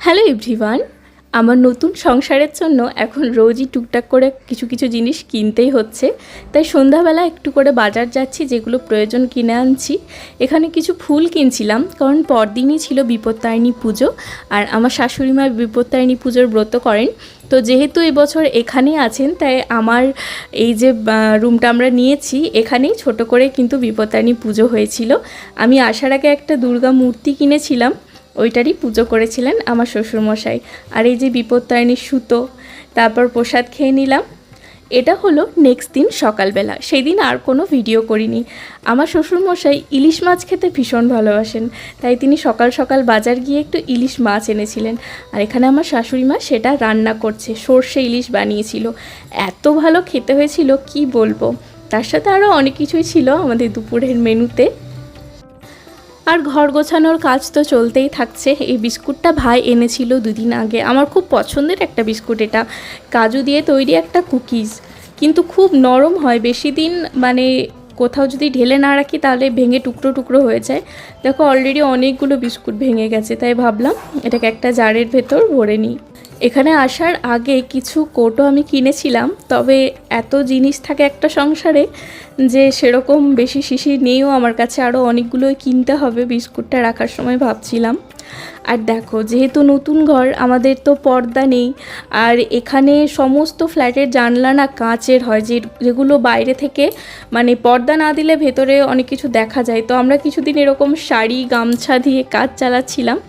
Hello everyone, আমার নতুন সংসারের জন্য এখন রোজই টুকটাক করে কিছু কিছু জিনিস কিনতেই হচ্ছে। তাই সন্ধ্যাবেলা একটু করে বাজার যাচ্ছি, যেগুলো প্রয়োজন কিনে আনছি। এখানে কিছু ফুল কিনছিলাম, কারণ পরদিনই ছিল বিপত্তারিণী পুজো, আর আমার শাশুড়ি মা বিপত্তারিণী পুজোর ব্রত করেন। তো যেহেতু এবছর এখানেই আছেন, তাই আমার এই যে রুমটা আমরা নিয়েছি, এখানেই ছোট করে কিন্তু বিপত্তারিণী পুজো হয়েছিল। আমি আসার আগে একটা দুর্গা মূর্তি কিনেছিলাম, ওইটারই পুজো করেছিলেন আমার শ্বশুরমশাই। আর এই যে বিপত্তারিণীর সুতো, তারপর প্রসাদ খেয়ে নিলাম। এটা হলো নেক্সট দিন সকালবেলা। সেই দিন আর কোনো ভিডিও করিনি। আমার শ্বশুরমশাই ইলিশ মাছ খেতে ভীষণ ভালোবাসেন, তাই তিনি সকাল সকাল বাজার গিয়ে একটু ইলিশ মাছ এনেছিলেন। আর এখানে আমার শাশুড়ি মা সেটা রান্না করছে, সর্ষে ইলিশ বানিয়েছিল। এত ভালো খেতে হয়েছিল কি বলবো। তার সাথে আরও অনেক কিছুই ছিল আমাদের দুপুরের মেনুতে। আর ঘর গোছানোর কাজ তো চলতেই থাকছে। এই বিস্কুটটা ভাই এনেছিল দুদিন আগে, আমার খুব পছন্দের একটা বিস্কুট। এটা কাজু দিয়ে তৈরি একটা কুকিজ, কিন্তু খুব নরম হয়। বেশি দিন মানে কোথাও যদি ঢেলে না রাখি তাহলে ভেঙে টুকরো টুকরো হয়ে যায়। দেখো অলরেডি অনেকগুলো বিস্কুট ভেঙে গেছে, তাই ভাবলাম এটাকে একটা জারের ভেতর ভরে নিই। এখানে আসার আগে কিছু কোটও আমি কিনেছিলাম, তবে এত জিনিস থাকে একটা সংসারে যে সেরকম বেশি শিশি নেইও আমার কাছে, আরও অনেকগুলোই কিনতে হবে বিস্কুটটা রাখার সময় ভাবছিলাম। আর দেখো, যেহেতু নতুন ঘর, আমাদের তো পর্দা নেই। আর এখানে সমস্ত ফ্ল্যাটের জানলা না কাঁচের হয়, যেগুলো বাইরে থেকে মানে পর্দা না দিলে ভেতরে অনেক কিছু দেখা যায়। তো আমরা কিছুদিন এরকম শাড়ি গামছা দিয়ে কাজ চালাচ্ছিলাম।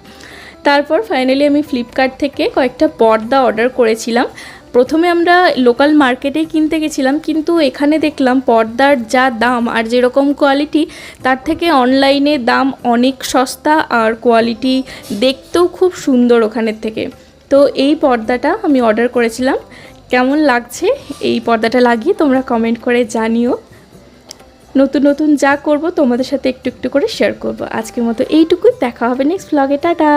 তারপর ফাইনালি আমি ফ্লিপকার্ট থেকে কয়েকটা পর্দা অর্ডার করেছিলাম। প্রথমে আমরা লোকাল মার্কেটেই কিনতে গেছিলাম, কিন্তু এখানে দেখলাম পর্দার যা দাম আর যেরকম কোয়ালিটি, তার থেকে অনলাইনে দাম অনেক সস্তা, আর কোয়ালিটি দেখতেও খুব সুন্দর ওখানের থেকে। তো এই পর্দাটা আমি অর্ডার করেছিলাম। কেমন লাগছে এই পর্দাটা লাগিয়ে তোমরা কমেন্ট করে জানিও। নতুন নতুন যা করব তোমাদের সাথে একটু একটু করে শেয়ার করব। আজকের মতো এইটুকুই, দেখা হবে নেক্সট ব্লগে। টাটা।